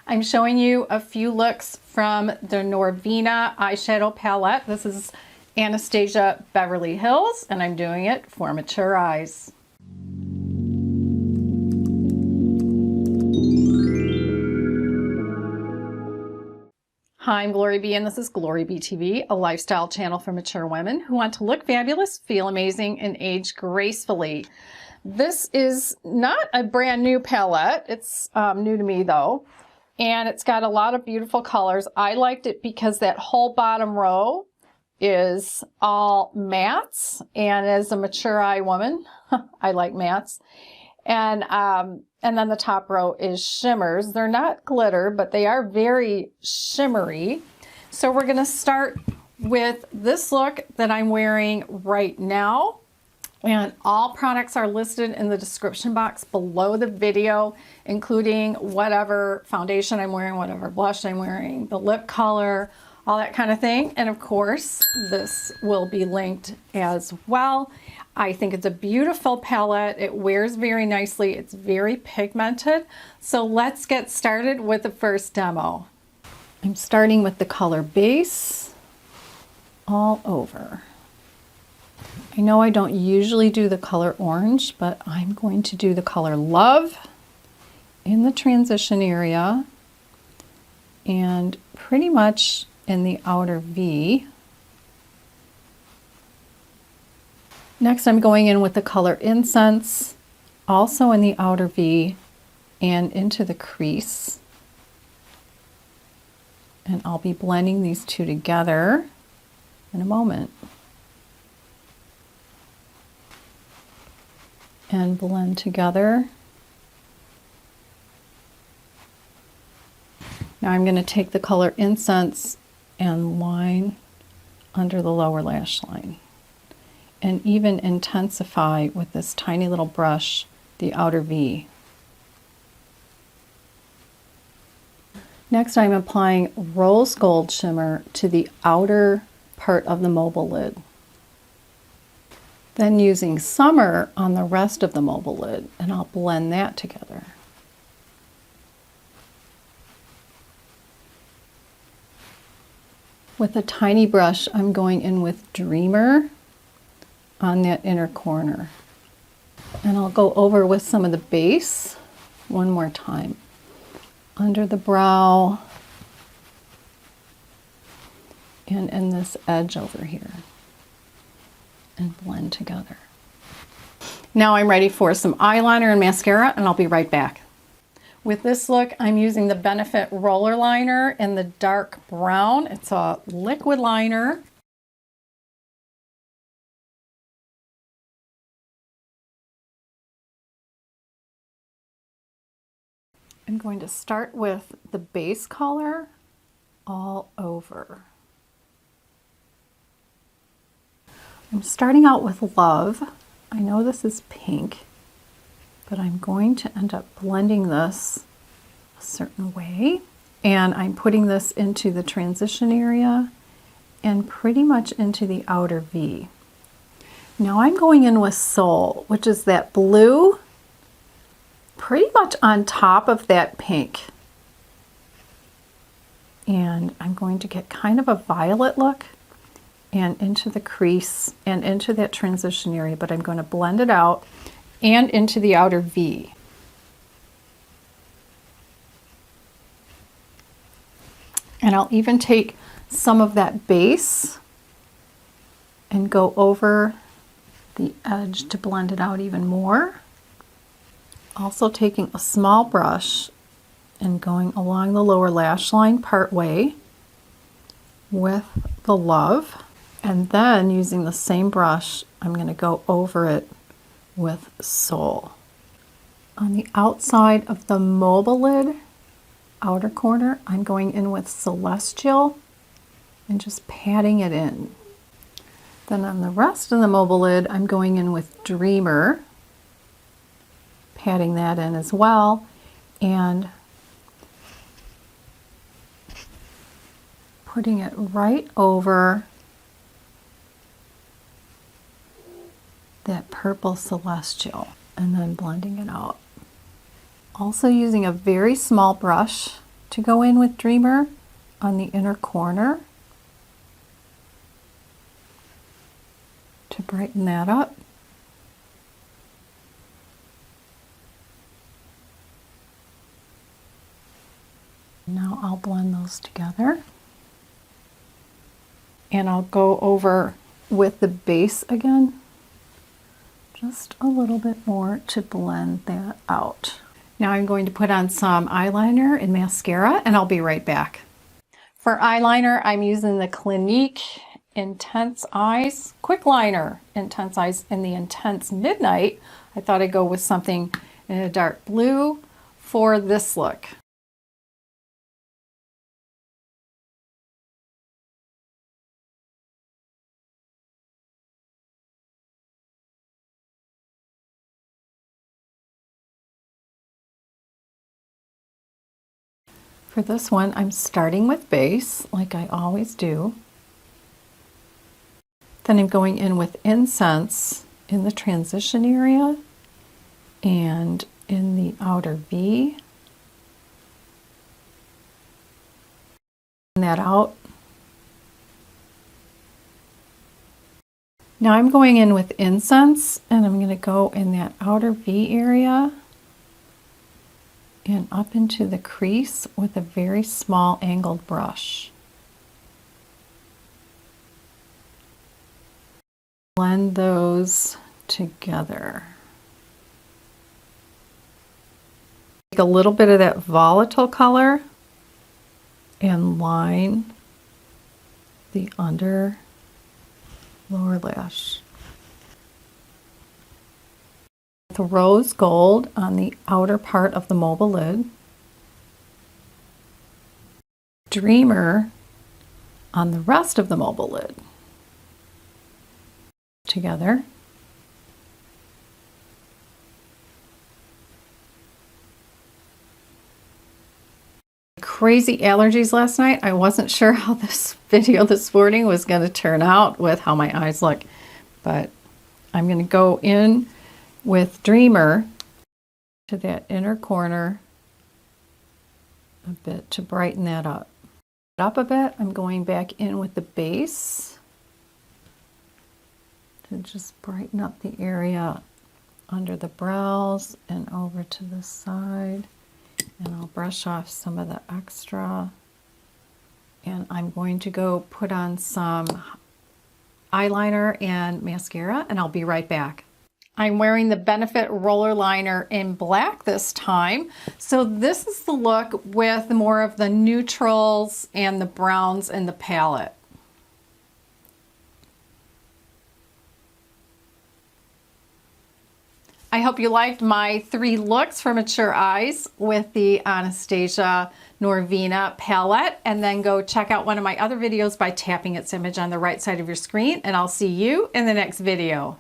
I'm showing you a few looks from the Norvina eyeshadow palette. This is Anastasia Beverly Hills, and I'm doing it for mature eyes. Hi, I'm GloryB, and this is GloryB-TV, a lifestyle channel for mature women who want to look fabulous, feel amazing, and age gracefully. This is not a brand new palette. It's new to me though, and it's got a lot of beautiful colors. I liked it because that whole bottom row is all mattes, and as a mature eye woman, I like mattes. And then the top row is shimmers. They're not glitter, but they are very shimmery. So we're gonna start with this look that I'm wearing right now. And all products are listed in the description box below the video, including whatever foundation I'm wearing, whatever blush I'm wearing, the lip color, all that kind of thing. And of course, this will be linked as well. I think it's a beautiful palette. It wears very nicely. It's very pigmented. So let's get started with the first demo. I'm starting with the color Base all over. I know I don't usually do the color Orange, but I'm going to do the color Love in the transition area and pretty much in the outer V. Next, I'm going in with the color Incense, also in the outer V and into the crease. And I'll be blending these two together in a moment. And blend together. Now I'm going to take the color Incense and line under the lower lash line, and even intensify with this tiny little brush the outer V. Next, I'm applying Rose Gold Shimmer to the outer part of the mobile lid. Then using Summer on the rest of the mobile lid, and I'll blend that together. With a tiny brush, I'm going in with Dreamer on that inner corner. And I'll go over with some of the base one more time. Under the brow and in this edge over here. And blend together. Now I'm ready for some eyeliner and mascara, and I'll be right back. With this look, I'm using the Benefit Roller Liner in the dark brown. It's a liquid liner. I'm going to start with the base color all over. I'm starting out with Love. I know this is pink, but I'm going to end up blending this a certain way. And I'm putting this into the transition area and pretty much into the outer V. Now I'm going in with Soul, which is that blue, pretty much on top of that pink. And I'm going to get kind of a violet look and into the crease and into that transition area, but I'm going to blend it out and into the outer V. And I'll even take some of that base and go over the edge to blend it out even more. Also taking a small brush and going along the lower lash line part way with the Love. And then using the same brush, I'm going to go over it with Soul. On the outside of the mobile lid, outer corner, I'm going in with Celestial and just patting it in. Then on the rest of the mobile lid, I'm going in with Dreamer, patting that in as well, and putting it right over that purple Celestial and then blending it out. Also using a very small brush to go in with Dreamer on the inner corner to brighten that up. Now I'll blend those together. And I'll go over with the base again, just a little bit more to blend that out. Now I'm going to put on some eyeliner and mascara, and I'll be right back. For eyeliner, I'm using the Clinique Intense Eyes Quick Liner Intense Eyes in the Intense Midnight. I thought I'd go with something in a dark blue for this look. For this one, I'm starting with base, like I always do. Then I'm going in with incense in the transition area and in the outer V. That out. Now I'm going in with incense, and I'm going to go in that outer V area and up into the crease with a very small angled brush. Blend those together. Take a little bit of that volatile color and line the under lower lash. The rose gold on the outer part of the mobile lid. Dreamer on the rest of the mobile lid. Together. Crazy allergies last night. I wasn't sure how this video this morning was going to turn out with how my eyes look, but I'm going to go in with Dreamer to that inner corner a bit to brighten that up. Up a bit, I'm going back in with the base to just brighten up the area under the brows and over to the side. And I'll brush off some of the extra. And I'm going to go put on some eyeliner and mascara, and I'll be right back. I'm wearing the Benefit Roller Liner in black this time. So this is the look with more of the neutrals and the browns in the palette. I hope you liked my 3 looks for mature eyes with the Anastasia Norvina palette, and then go check out one of my other videos by tapping its image on the right side of your screen, and I'll see you in the next video.